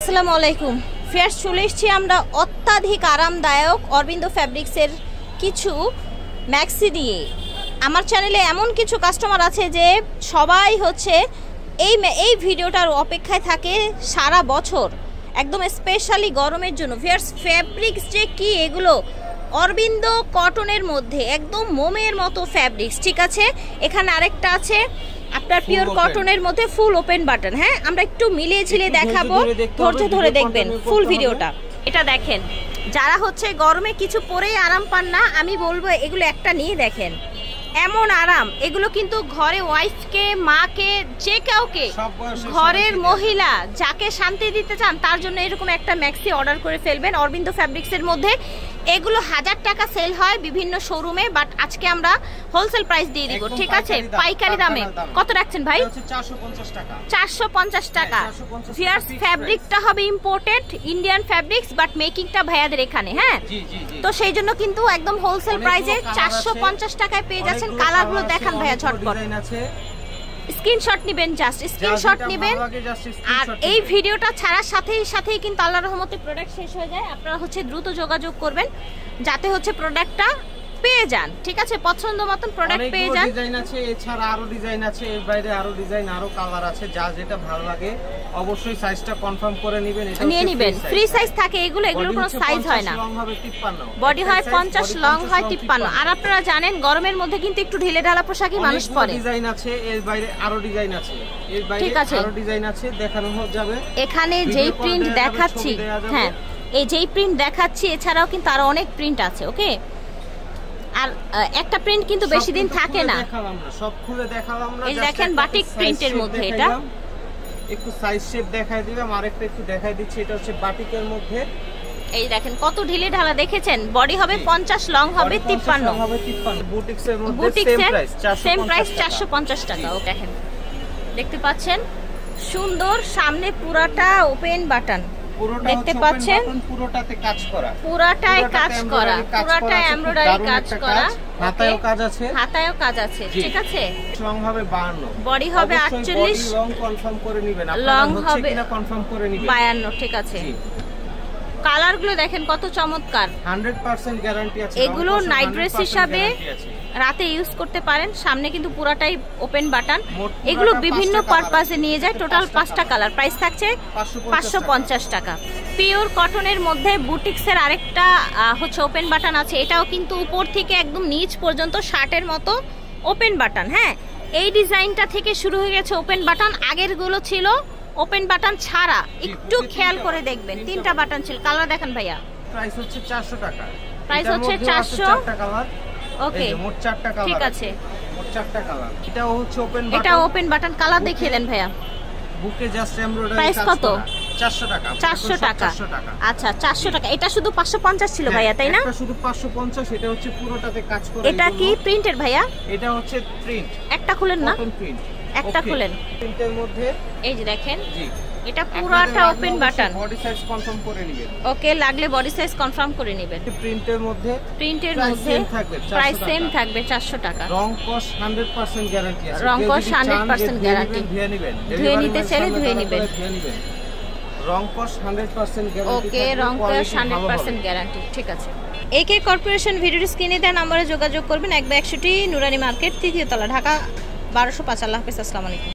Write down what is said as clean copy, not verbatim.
আসসালামু আলাইকুম ফিয়ার্স, চলে এসেছি আমরা অত্যাধিক আরামদায়ক অরবিন্দো ফ্যাব্রিক্সের কিছু ম্যাক্সি দিয়ে। আমার চ্যানেলে এমন কিছু কাস্টমার আছে যে সবাই হচ্ছে এই ভিডিওটার অপেক্ষায় থাকে সারা বছর, একদম স্পেশালি গরমের জন্য। ফিয়ার্স, ফ্যাব্রিক্স যে কি এগুলো অরবিন্দো কটনের মধ্যে একদম মোমের মতো ফ্যাব্রিক্স, ঠিক আছে। এখানে আরেকটা আছে আপনার পিওর কটনের মধ্যে ফুল ওপেন বাটন। হ্যাঁ, আমরা একটু মিলিয়ে ঝিলিয়ে দেখাবো, ধৈর্য ধরে দেখবেন ফুল ভিডিওটা। এটা দেখেন, যারা হচ্ছে গরমে কিছু পরেই আরাম পান না, আমি বলবো এগুলো একটা নিয়ে দেখেন, এমন আরাম। এগুলো কিন্তু ঘরে ওয়াইফকে, মাকে, যে কাউকে, ঘরের মহিলা যাকে শান্তি দিতে চান তার জন্য এরকম একটা ম্যাক্সি অর্ডার করে ফেলবেন অরবিন্দো ফ্যাব্রিক্সের মধ্যে। এগুলো 1000 টাকা সেল হয় বিভিন্ন শোরুমে, বাট আজকে আমরা হোলসেল প্রাইস দিয়ে দিব, ঠিক আছে, পাইকারি দামে। কত রাখছেন ভাই? 450 টাকা। ফিয়ার্স, ফ্যাব্রিকটা হবে ইম্পোর্টেড ইন্ডিয়ান ফ্যাব্রিক্স, বাট মেকিংটা ভাইয়াদের এখানে। হ্যাঁ, তো সেই জন্য কিন্তু একদম হোলসেল প্রাইসে 450 টাকায় পেয়ে যাচ্ছেন। কালারগুলো দেখান ভাইয়া ঝটপট, স্ক্রিনশট নেবেন, জাস্ট স্ক্রিনশট নেবেন। আর এই ভিডিওটা ছাড়ার সাথেই কিন্তু আল্লাহর রহমতে প্রোডাক্ট শেষ হয়ে যায়। আপনারা হচ্ছে দ্রুত যোগাযোগ করবেন যাতে হচ্ছে প্রোডাক্টটা পেয়ে যান, ঠিক আছে, পছন্দ মতন প্রোডাক্ট পেয়ে যান। ডিজাইন আছে, এছাড়া আরো ডিজাইন আছে, এর বাইরে আরো ডিজাইন, আরো কালার আছে। যা যেটা ভালো লাগে অবশ্যই সাইজটা কনফার্ম করে নেবেন, এটা নিয়ে নেবেন। ফ্রি সাইজ থাকে এগুলোর কোনো সাইজ হয় না। লং হবে 53, বডি হয় 50, লং হয় 53। আর আপনারা জানেন গরমের মধ্যে কিন্তু একটু ঢিলে ঢালা পোশাকই মানুষ পরে। ডিজাইন আছে, এর বাইরে আরো ডিজাইন আছে, এর বাইরে আরো ডিজাইন আছে, দেখানো যাবে। এখানে যেই প্রিন্ট দেখাচ্ছি, হ্যাঁ, এই যেই প্রিন্ট দেখাচ্ছি এছাড়াও কিন্তু আরো অনেক প্রিন্ট আছে, ওকে। আর একটা প্রিন্ট কিন্তু বেশি দিন থাকে না, সব খুলে দেখালাম না। এই দেখেন বাটিক প্রিন্টের মধ্যে, এটা একটু সাইজ শেপ দেখাই দিলাম, আরেকটা একটু দেখাই দিচ্ছি। এটা হচ্ছে বাটিকের মধ্যে, এই দেখেন কত ঢিলে ঢালা, দেখেছেন। বডি হবে 50, লং হবে 53। বুটিক্সের মধ্যে সেম প্রাইস 450 টাকা। ও দেখেন, দেখতে পাচ্ছেন সুন্দর, সামনে পুরাটা ওপেন বাটন দেখতে পাচ্ছেন, পুরোটাতে কাজ করা, পুরাটাই কাজ করা, পুরাটা এমব্রয়ডারি কাজ করা, হাতায়ও কাজ আছে, হাতায়ও কাজ আছে, ঠিক আছে। লং হবে 52, বডি হবে 48, লং কনফার্ম করে নেবেন, লং আপনারা হচ্ছে কিনা কনফার্ম করে নেবেন, 52, ঠিক আছে। কালারগুলো দেখেন কত চমৎকার, 100% গ্যারান্টি আছে। এগুলো নাইট ড্রেস হিসাবে রাতে ইউজ করতে পারেন। সামনে কিন্তু পুরাটাই ওপেন বাটন। এগুলো বিভিন্ন পারপাসে নিয়ে যায়। টোটাল 5টা কালার, প্রাইস থাকছে 550 টাকা। পিওর কটনের মধ্যে বুটিক্সের আরেকটা হচ্ছে ওপেন বাটন আছে, এটাও কিন্তু উপর থেকে একদম নিচ পর্যন্ত শার্টের মতো ওপেন বাটন। হ্যাঁ, এই ডিজাইনটা থেকে শুরু হয়ে গেছে ওপেন বাটন। আগের গুলো ছিল ওপেন বাটন ছাড়া, একটু খেয়াল করে দেখবেন 3টা বাটন ছিল। কালার দেখেন ভাইয়া, প্রাইস হচ্ছে 400 টাকা। প্রাইস হচ্ছে 400 টাকা। ওকে, মোট 4টা কালার, ঠিক আছে, মোট 4টা কালার। এটাও হচ্ছে ওপেন বাটন, এটা ওপেন বাটন। কালার দেখিয়ে দেন ভাইয়া। বুকে জাস্ট এমব্রয়ডারি। প্রাইস কত? 400 টাকা। 400 টাকা। আচ্ছা, 400 টাকা। এটা শুধু 550 ছিল ভাইয়া, তাই না? এটা শুধু 550, এটা হচ্ছে পুরোটাতে কাজ করা। এটা কি প্রিন্টের ভাইয়া? এটা হচ্ছে প্রিন্ট। একটা খুলেন না, কটন প্রিন্ট, একটা খুলেন। প্রিন্টের মধ্যে এই যে দেখেন, জি, এটা পুরোটা open button. Body size confirm করে নেবেন, ওকে, লাগলে বডি সাইজ কনফার্ম করে নেবেন। প্রিন্টের মধ্যে প্রাইস সেম থাকবে 400 টাকা। রং কস 100% গ্যারান্টি আছে। রং কস 100% গ্যারান্টি। ধুয়ে নিতে চাইলে ধুয়ে নেবেন। রং কস 100% গ্যারান্টি। ওকে, রং কস 100% গ্যারান্টি, ঠিক আছে। একে কর্পোরেশন ভিডিওর স্ক্রিনে দেওয়া নম্বরে যোগাযোগ করবেন। 162 নুরানি মার্কেট, 3য় তলা, ঢাকা 1205। আল্লাহ হাফেজ, আসসালামু আলাইকুম।